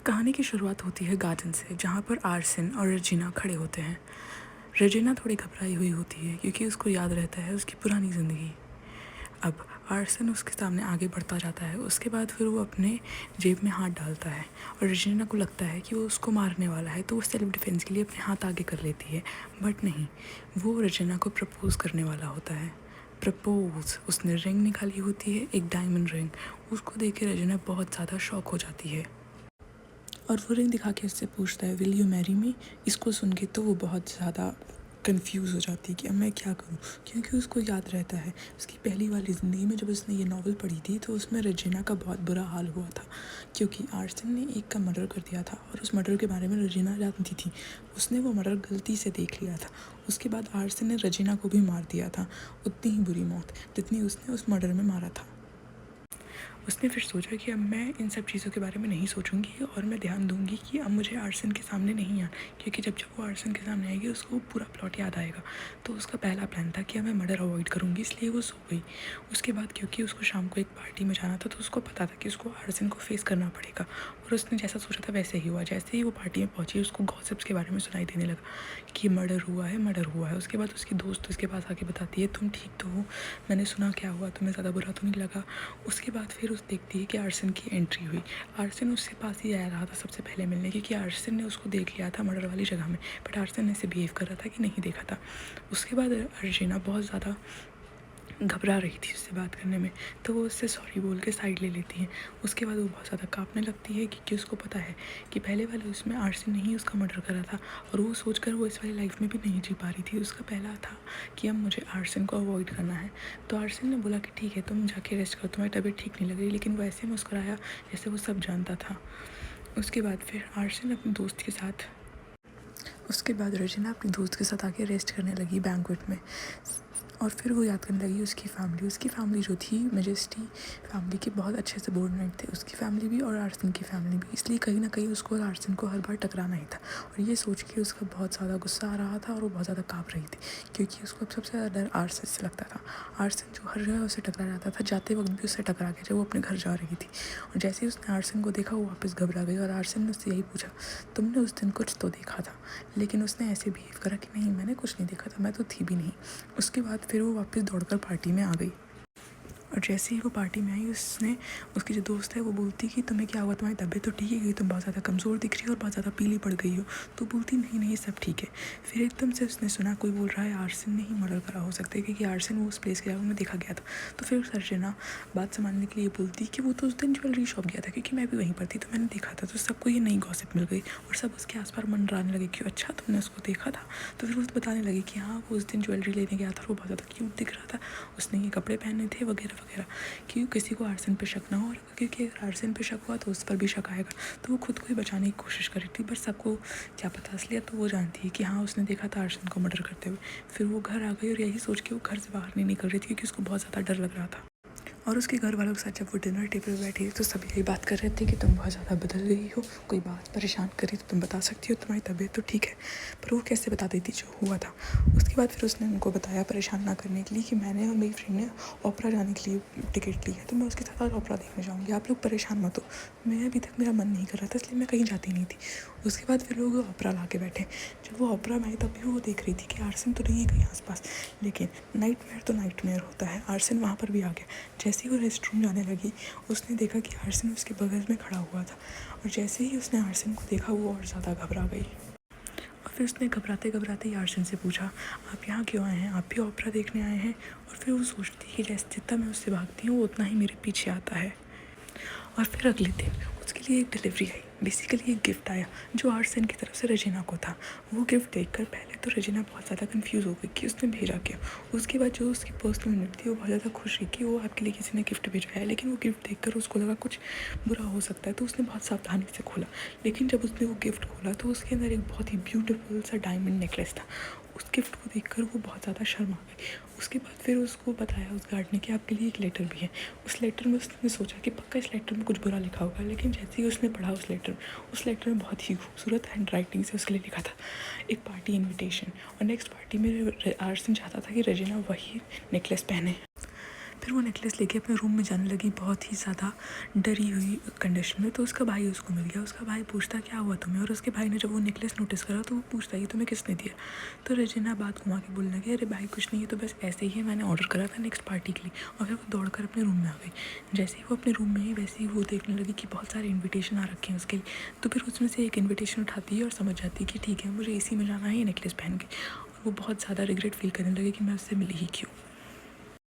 कहानी की शुरुआत होती है गार्डन से, जहाँ पर आर्सन और रेजिना खड़े होते हैं। रेजिना थोड़ी घबराई हुई होती है क्योंकि उसको याद रहता है उसकी पुरानी ज़िंदगी। अब आर्सन उसके सामने आगे बढ़ता जाता है। उसके बाद फिर वो अपने जेब में हाथ डालता है और रेजिना को लगता है कि वो उसको मारने वाला है, तो वो सेल्फ डिफेंस के लिए अपने हाथ आगे कर लेती है। बट नहीं, वो रेजिना को प्रपोज़ करने वाला होता है। प्रपोज, उसने रिंग निकाली होती है, एक डायमंड रिंग। उसको देख के रेजिना बहुत ज़्यादा शॉक हो जाती है और वो रिंग दिखा के उससे पूछता है, विल यू मैरी मी। इसको सुन के तो वो बहुत ज़्यादा कंफ्यूज हो जाती है कि अब मैं क्या करूं, क्योंकि उसको याद रहता है उसकी पहली वाली ज़िंदगी में जब उसने ये नावल पढ़ी थी तो उसमें रेजिना का बहुत बुरा हाल हुआ था, क्योंकि आर्सन ने एक का मर्डर कर दिया था और उस मर्डर के बारे में रेजिना जानती थी। उसने वो मर्डर गलती से देख लिया था। उसके बाद आर्सन ने रेजिना को भी मार दिया था, उतनी ही बुरी मौत जितनी उसने उस मर्डर में मारा था। उसने फिर सोचा कि अब मैं इन सब चीज़ों के बारे में नहीं सोचूंगी और मैं ध्यान दूंगी कि अब मुझे आर्सन के सामने नहीं आना, क्योंकि जब जब वो आर्सन के सामने आएगी उसको वो पूरा प्लॉट याद आएगा। तो उसका पहला प्लान था कि अब मैं मर्डर अवॉइड करूँगी, इसलिए वो सो गई। उसके बाद क्योंकि उसको शाम को एक पार्टी में जाना था तो उसको पता था कि उसको आर्सन को फेस करना पड़ेगा, और उसने जैसा सोचा था वैसे ही हुआ। जैसे ही वो पार्टी में पहुँची उसको गॉसिप्स के बारे में सुनाई देने लगा कि मर्डर हुआ है, मर्डर हुआ है। उसके बाद उसकी दोस्त उसके पास आके बताती है, तुम ठीक तो हो, मैंने सुना क्या हुआ, तुम्हें ज़्यादा बुरा तो नहीं लगा। उसके बाद फिर उस देखती है कि आर्सन की एंट्री हुई। आर्सन उसके पास ही आया रहा था सबसे पहले मिलने, क्योंकि आर्सन ने उसको देख लिया था मर्डर वाली जगह में, बट आर्सन ऐसे बिहेव कर रहा था कि नहीं देखा था। उसके बाद अर्जिना बहुत ज़्यादा घबरा रही थी उससे बात करने में, तो वो उससे सॉरी बोल के साइड ले लेती है। उसके बाद वो बहुत ज़्यादा काँपने लगती है क्योंकि उसको पता है कि पहले वाले उसमें आर्सन ने ही उसका मर्डर करा था, और वो सोचकर वो इस वाली लाइफ में भी नहीं जी पा रही थी। उसका पहला था कि अब मुझे आर्सन को अवॉइड करना है। तो आर्सन ने बोला कि ठीक है, तुम जाके रेस्ट करो, तुम्हारी तबीयत ठीक नहीं लग रही, लेकिन वो ऐसे मुस्कुराया जैसे वो सब जानता था। उसके बाद फिर आर्सन अपने दोस्त के साथ उसके बाद रेजिना अपनी दोस्त के साथ आके रेस्ट करने लगी बैंक्वेट में, और फिर वो याद करने लगी उसकी फ़ैमिली जो थी मेजेस्टी फैमिली के बहुत अच्छे से बोर्डमेट थे, उसकी फ़ैमिली भी और आर्सन की फ़ैमिली भी। इसलिए कहीं ना कहीं उसको आर्सन को हर बार टकराना ही था, और ये सोच के उसका बहुत ज़्यादा गुस्सा आ रहा था और वो बहुत ज़्यादा काँप रही थी, क्योंकि उसको अब सबसे ज़्यादा डर आर्सन से लगता था। आर्सन जो हर जगह उसे टकरा जाता था, जाते वक्त भी उससे टकरा के जब वो अपने घर जा रही थी, और जैसे ही उसने आर्सन को देखा वो वापस घबरा गई, और आर्सन ने उससे यही पूछा, तुमने उस दिन कुछ तो देखा था। लेकिन उसने ऐसे बिहेव करा कि नहीं, मैंने कुछ नहीं देखा था, मैं तो थी भी नहीं। उसके बाद फिर वो वापस दौड़कर पार्टी में आ गई, और जैसे ही वो पार्टी में आई उसने उसकी जो दोस्त है वो बोलती कि तुम्हें क्या हुआ, तुम्हारी तबीयत तो ठीक है, कि तुम बहुत ज़्यादा कमज़ोर दिख रही हो और बहुत ज़्यादा पीली पड़ गई हो। तो बोलती नहीं नहीं सब ठीक है। फिर एकदम से उसने सुना कोई बोल रहा है आर्सन ने ही मर्डर करा हो सकता है, क्योंकि आर्सन वो उस प्लेस के में देखा गया था। तो फिर सर्जना बात संभालने के लिए बोलती कि वो तो उस दिन ज्वेलरी शॉप गया था, क्योंकि मैं भी वहीं पर थी तो मैंने देखा था। तो सबको ये नई गॉसिप मिल गई और सब उसके आसपास मंडराने लगे कि अच्छा तुमने उसको देखा था। तो फिर वो बताने लगी कि हाँ वो उस दिन ज्वेलरी लेने गया था और वो बहुत ज़्यादा क्यूट दिख रहा था, उसने ये कपड़े पहने थे वगैरह वगैरह, कि किसी को आर्सन पे शक ना हो, और क्योंकि अगर आर्सन पे शक हुआ तो उस पर भी शक आएगा। तो वो खुद को ही बचाने की कोशिश कर रही थी, बट सबको क्या पता असलियत तो वो जानती है कि हाँ उसने देखा था आर्सन को मर्डर करते हुए। फिर वो घर आ गई और यही सोच के वो घर से बाहर नहीं निकल रही थी, क्योंकि उसको बहुत ज़्यादा डर लग रहा था। और उसके घर वालों के साथ जब वो डिनर टेबल पर बैठी तो सब यही बात कर रहे थे कि तुम बहुत ज़्यादा बदल गई हो, कोई बात परेशान करी तो तुम बता सकती हो, तुम्हारी तबीयत तो ठीक है। पर वो कैसे बता देती जो हुआ था। उसके बाद फिर उसने उनको बताया परेशान ना करने के लिए कि मैंने और मेरी फ्रेंड ने ओपरा जाने के लिए टिकट ली है, तो मैं उसके साथ आज ओपरा देखने जाऊँगी, आप लोग परेशान मत हो। मैं अभी तक मेरा मन नहीं कर रहा था, इसलिए मैं कहीं जाती नहीं थी। उसके बाद फिर लोग ओपरा ला के बैठे। जब वो ओपरा में आई तब भी वो देख रही थी कि आर्सन तो नहीं है कहीं आसपास, लेकिन नाइटमेयर तो नाइटमेयर होता है, आर्सन वहाँ पर भी आ गया। जैसे ही वो रेस्ट रूम जाने लगी उसने देखा कि आर्सन उसके बगल में खड़ा हुआ था, और जैसे ही उसने आर्सन को देखा वो और ज़्यादा घबरा गई। और फिर उसने घबराते घबराते ही आर्सन से पूछा, आप यहाँ क्यों आए हैं, आप भी ओपरा देखने आए हैं। और फिर वो सोचती कि जैसे जितना मैं उससे भागती हूँ उतना ही मेरे पीछे आता है। और फिर अगले दिन उसके लिए एक डिलीवरी आई, बेसिकली एक गिफ्ट आया जो आर्सन की तरफ से रेजिना को था। वो गिफ्ट देखकर पहले तो रेजिना बहुत ज़्यादा कंफ्यूज हो गई कि उसने भेजा क्या। उसके बाद जो उसकी पर्सनल यूनिट थी वो बहुत ज़्यादा खुश हुई कि वो आपके लिए किसी ने गिफ्ट भेजा है, लेकिन वो गिफ्ट देखकर उसको लगा कुछ बुरा हो सकता है, तो उसने बहुत सावधानी से खोला। लेकिन जब उसने वो गिफ्ट खोला तो उसके अंदर एक बहुत ही ब्यूटीफुल सा डायमंड नेकलेस था। उस गिफ्ट को देखकर वो बहुत ज़्यादा शर्मा गई। उसके बाद फिर उसको बताया उस गार्ड ने कि आपके लिए एक लेटर भी है। उस लेटर में उसने सोचा कि पक्का इस लेटर में कुछ बुरा लिखा होगा, लेकिन जैसे ही उसने पढ़ा उस लेटर में बहुत ही खूबसूरत हैंड राइटिंग से उसके लिए लिखा था एक पार्टी इन्विटेशन, और नेक्स्ट पार्टी में आर्सन चाहता था कि रेजिना वही नेकलेस पहने। फिर वो नेकलेस लेके अपने रूम में जाने लगी बहुत ही ज़्यादा डरी हुई कंडीशन में। तो उसका भाई उसको मिल गया। उसका भाई पूछता क्या हुआ तुम्हें, और उसके भाई ने जब वो नेकलेस नोटिस करा तो वो पूछता ये तुम्हें किसने दिया। तो रेजिना बात घुमा के बोलने लगी अरे भाई कुछ नहीं है, तो बस ऐसे ही है, मैंने ऑर्डर करा था नेक्स्ट पार्टी के लिए। और फिर वो दौड़ कर अपने रूम में आ गई। जैसे ही वो अपने रूम में आई वैसे ही वो देखने लगी कि बहुत सारे इन्विटेशन आ रखे हैं उसके लिए। तो फिर उसमें से एक इन्विटेशन उठाती है और समझ जाती है कि ठीक है मुझे इसी में जाना है ये नेकलेस पहन के। और वो बहुत ज़्यादा रिग्रेट फील करने लगे कि मैं उससे मिली ही क्यों।